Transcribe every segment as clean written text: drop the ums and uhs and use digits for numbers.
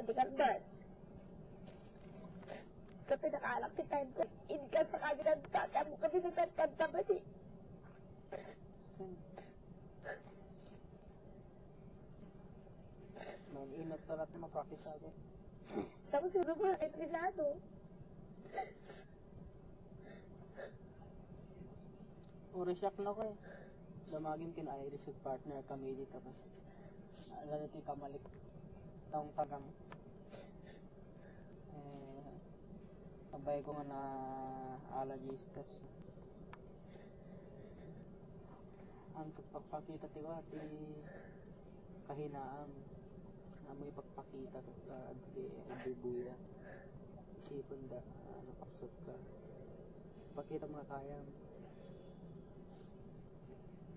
di karban. Sa pinakalakitan ko, inka sa kanilang tata mo kami nagkanta ba di? Mag-inot na natin mag-practice agad. Tapos yung mga entrisado. Uri-shock na ko eh. Damagin kina-Irish yung partner kami dito. Tapos, ganito yung kamalik. Taong tagang. Sabay ko nga na allergy steps. Ang pagpapakita tiwa at kahinaan. Amoy pagpakita ko at bubuya. Isipon da, nakapsot ka. Pakita mo na kaya.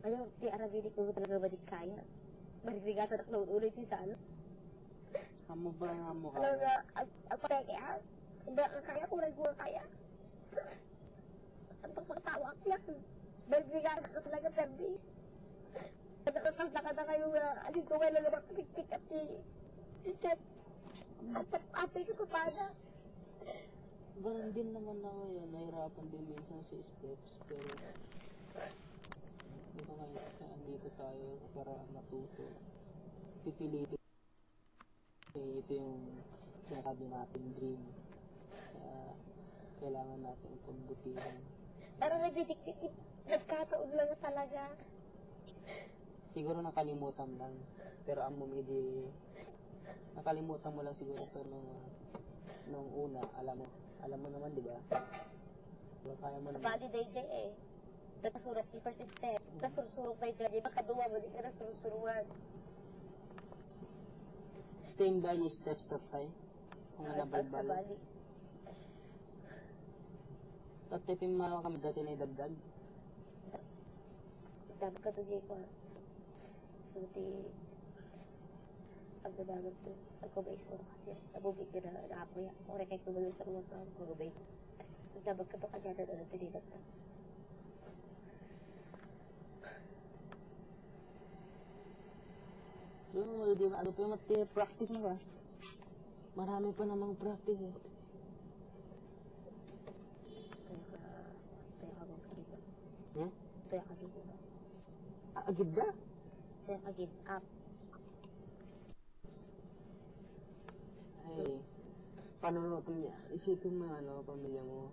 Ayaw, di arabili ko talaga ba di kaya? Marigata na klaon ulit yung sana. Amo ba nga mo Alam kaya? nga, ang pakaya, hindi ang kaya kung nagbuha kaya. Ang pagpagtawa yan. Marigata na talaga perdi. Nakakasaka na kayo na alis ko ngayon na pick up si step. Apay ko pa na. Ganun din naman ako yan. Nahirapan din minsan sa steps. Pero, di ba ngayon kasi andito tayo para matuto. Pipilitin. Ito yung sinasabi natin dream. Kaya, kailangan natin pagbutihan. Pero nabitik-tik, nagkataon lang talaga. Siguro nakalimutan lang. Pero ang bumidi, nakalimutan mo lang siguro. Pero nung una, alam mo naman, di ba? Diba, kaya mo naman. Validate day eh. Nakasurok yung first step. Nasurusurok na yung di ba kaduwa mo, di ka nasurusuruan. Same ba yung steps that tayo? Kung nabal-bal. Bali. Tatipin mo kami dati na idagdag. Dapat ka to, Jay ko. So, pagdadagat to, pagkabay sa oras kasi, nabubig ka na naapoy. Kung rekay ko ba sa ruwan ko, pagkabay ko. Dapat ka to kanya na ano, tinidag na. So, di ba, ano pa yung practice mo ba? Marami pa namang practice eh. Kaya ka gawin ka. Yeah? Kaya ka give up. Agad ba? Kaya ka give up. Ay, panunutan niya. Isipin mo ano, pamilya mo.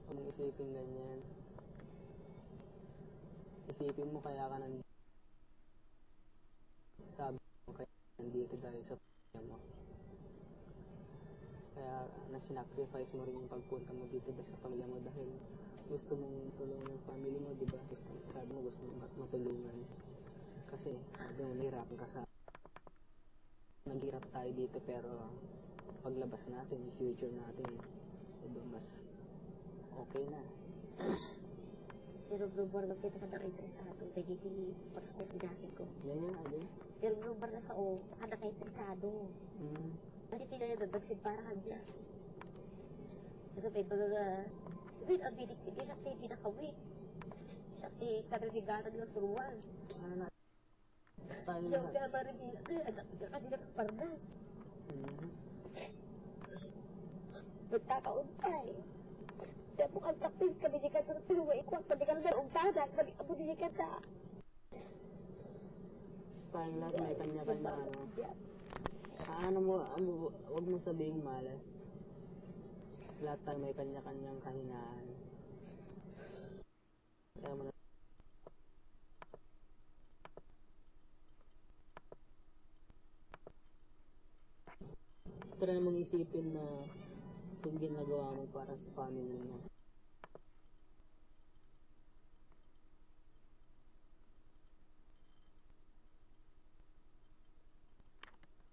Huwag mong isipin ganyan. Isipin mo kaya ka nandito. Sabi mo kaya nandito dahil sa pamilya mo. Kaya nasinacrifice mo rin yung pagpunta mo dito sa pamilya mo dahil gusto mong tulungan yung family mo, di ba? Sabi mo gusto mong matulungan. Kasi sabi mo nahirapan ka sa naghirap tayo dito pero paglabas natin, yung future natin, diba mas okay na. Pero global na kita ka nakainteresado. Kaya hindi pagkasabi ko. Ganyan nga din. Pero global na sa o, ka nakainteresado. Hindi pinagdagdag si parahan niya. Pero may mga wait, ang bilik, hindi siya kayo pinakawit. Siya kayo kanagigatan ng suruan. Paano Yung lahat? kaya maribila, anak ka kasi nakapardas. Nagkakaon ka eh. Kaya po kang practice ka, hindi ka turuwa ikwag, pati ka naman umpanan, pati ka hindi ka ta. Paano lahat may kanya-kanya huwag mo sabihing malas. Lahat tayo may kanya-kanyang kahinaan. Kaya mo na try mong isipin na yung ginagawa mo para sa family mo.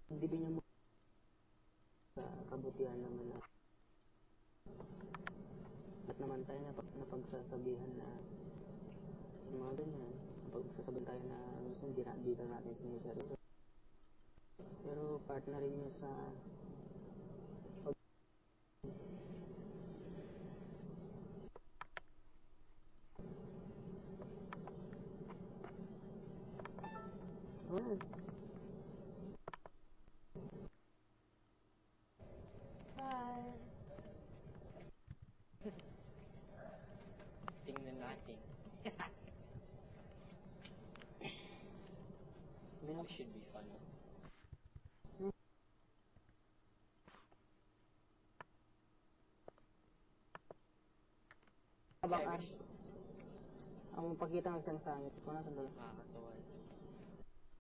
Hindi ba niya mo sa kabutihan naman na at naman tayo na pagsasabihan na yung mga ganyan, pagsasabihan tayo na gusto hindi na natin siniseryoso. Pero partner rin niya sa acting. It should be fun. Baka ang pagkita ng isang sangit ko na sa lolo. Nakakatawa.